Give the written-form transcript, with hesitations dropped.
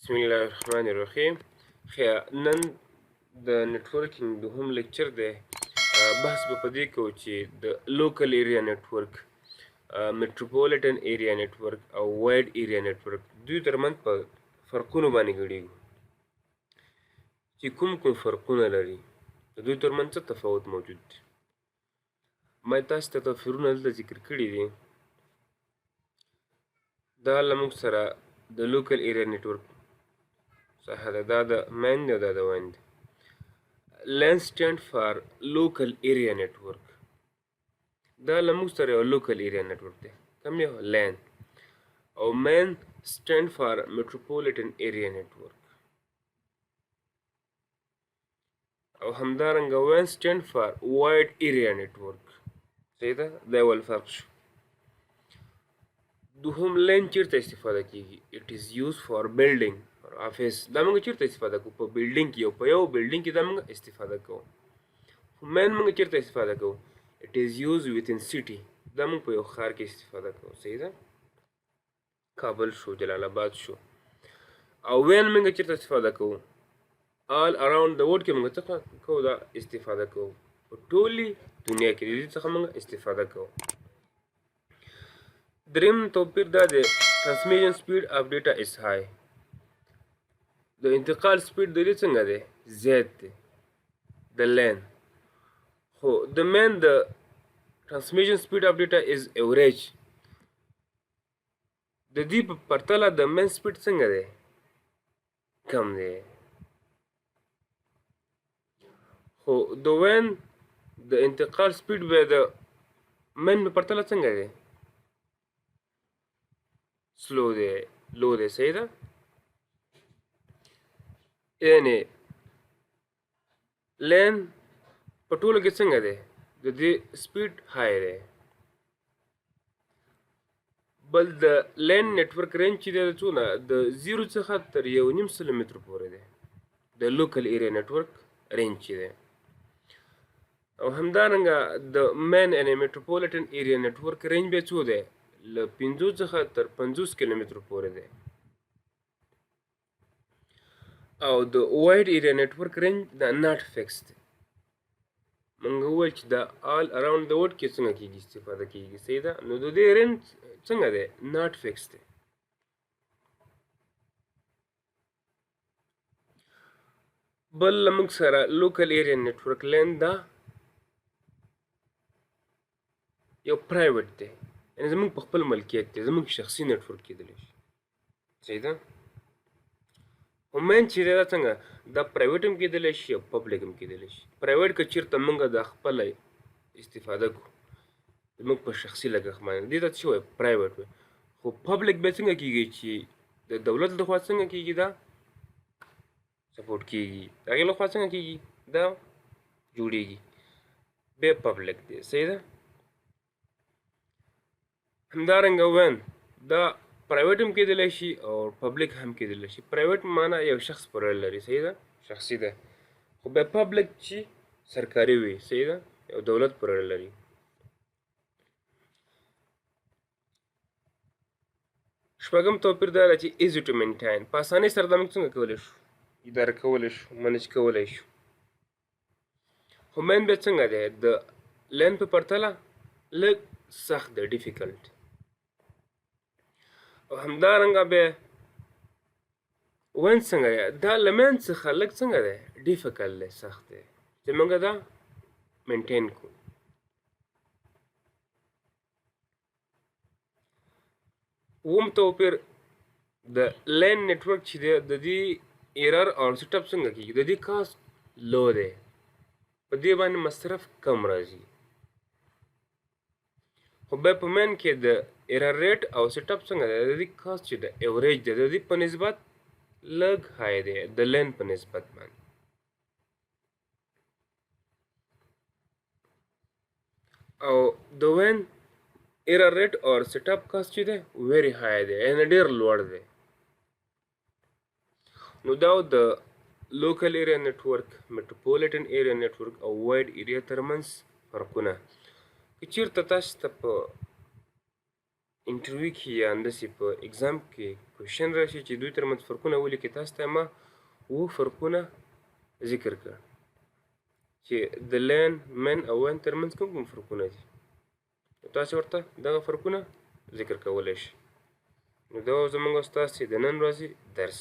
بسم الله الرحمن الرحیم. خیر نن د نتورکینګ دوهم لیکچر دی. بحث به په دې کوو چې د لوکل ایریا نتورک، میټروپولیټن ایریا نتورک او وایډ ایریا نتورک دوی ترمنځ په فرقونو باندې ګډېږو چې کوم فرقونه لري، د دوی ترمنځ څه تفاوت موجود دی. ما تاسو ته توپیرونه دلته ذکر کړي دي. دا له موږ سره د لوکل ایریا نتورک څخه ده، دا د مین دی او دا د وین دی. LAN stand for local area network. دا له موږ سره یو لوکل ایریا نتورک دی، کوم یو LAN. او مین stand for metropolitan area network. او همدارنګه وین stand for wide area network. صحیح ده؟ دا یو فرق شو. دوهم LAN چیرته استفاده کیږي؟ it is used for building or office. دا موږ چیرته استفاده کوو؟ په بلډینګ کې، په یو بلډینګ کې دا موږ استفاده کوو. مین موږ چیرته استفاده کوو؟ it is used within city. دا موږ په یو ښار کې استفاده کوو. صحیح ده؟ کابل شو، جلال آباد شو. او وین موږ چیرته استفاده کوو؟ all around the world کې موږ څه کوو؟ دا استفاده کوو. په ټولې دنیا کې د دې څخه موږ استفاده کوو. دریم توپیر دا دی، transmission speed of data is high. د انتقال سپیډ د دې څنګه دی؟ زیات دی د LAN. خو د مین د transmission speed of data is average. د دې په پرتله د مین سپیډ څنګه دی؟ کم دی. خو د وین د انتقال سپیډ به د مین په پرتله څنګه دی؟ سلو دی، لو دی. صحیح ده؟ یعنی LAN په ټولو کې څنګه دی؟ د دې سپیډ های دی. بل د LAN نتورک رینج چې دی څونه؟ د 0 څخه تر 1.5 کیلومتر پورې دی د لوکل ایریا نتورک رینج چې دی. او همدارنګه د مین یعنی میټروپولیټن ایریا نتورک رینج به څو دی؟ له 50 څخه تر 50 کیلومتر پورې دی. او د وایډ ایریا نتورک رینج دا ناٹ فکس دی. موږ وویل چې دا آل اراوند د ورلډ کې څنګه کیږي؟ استفاده کیږي. صحیح ده؟ نو د دې رینج څنګه دی؟ ناٹ فکس دی. بل موږ سره لوکل ایریا نتورک LAN دا یو پرایویټ دی، یعنی زموږ په خپل ملکیت دی، زموږ شخصي نتورک کېدلی شي. صحیح ده؟ خو مین چې دی دا څنګه؟ دا پرایویټ هم کېدلی شي او پبلیک هم کېدلی شي. پرایویټ که چېرته موږ د خپله استفاده کړو زموږ په شخصي لګښت باندې، دې ته څه وایي؟ پرایویټ وایي. خو پبلیک بیا څنګه کېږي چې د دولت لخوا څنګه کېږي؟ دا سپورټ کېږي، د هغې لخوا څنګه کېږي؟ دا جوړېږي، بیا پبلیک دی. صحیح ده؟ همدارنګه وین دا پرایویټ هم کېدلی شي او پبلیک هم کېدلی شي. پرایویټ معنا یو شخص پورې لري. صحیح ده؟ شخصي ده. خو بیا پبلیک چې سرکاري وي. صحیح ده؟ یو دولت پورې لري. شپږم توپیر دا دی چې ایزي ټو مینټین، په اسانۍ سره دا موږ څنګه کولی شو؟ اداره کولی شو، منیج کولی شو. خو مین بیا څنګه دی؟ د LAN په پرتله لږ سخت دی، ډیفیکلټ. او همدارنګه بیا وین څنګه دی؟ دا له مین څخه لږ څنګه دی؟ ډیفیکلټ دی، سخت دی چې موږ دا مینټین کړو. اووم توپیر د LAN نتورک چې دی د دې ایرر او سیټ اپ څنګه کېږي؟ د دې کاسټ لو دی، په دې باندې مصرف کم راځي. خو بیا په مین کې د ایرر ریټ او سیټ اپ څنګه دی؟ د دې کاسټ چې د ایوریج دی د دې په نسبت لږ های دی د LAN په نسبت باندې. او د وین ایرر ریټ اور سیټ اپ کاسټ چې دی ویری های دی، یعنې ډېر لوړ دی. نو دا د لوکل ایریا نتورک، میټروپولیټن ایریا نتورک او وایډ ایریا ترمنځ فرقونه. که چېرته تاسو ته په انټرویو کې یا همداسې په اګزام کې کوېشن راشي چې دوی ترمنځ فرقونه ولیکي، تاسو ته ما اووه فرقونه ذکر کړ چې د لین، من او وین ترمنځ کوم کوم فرقونه دي. تاسو ورته دغه فرقونه ذکر کولی شئ. نو دا زموږ ستاسې د نن ورځې درس.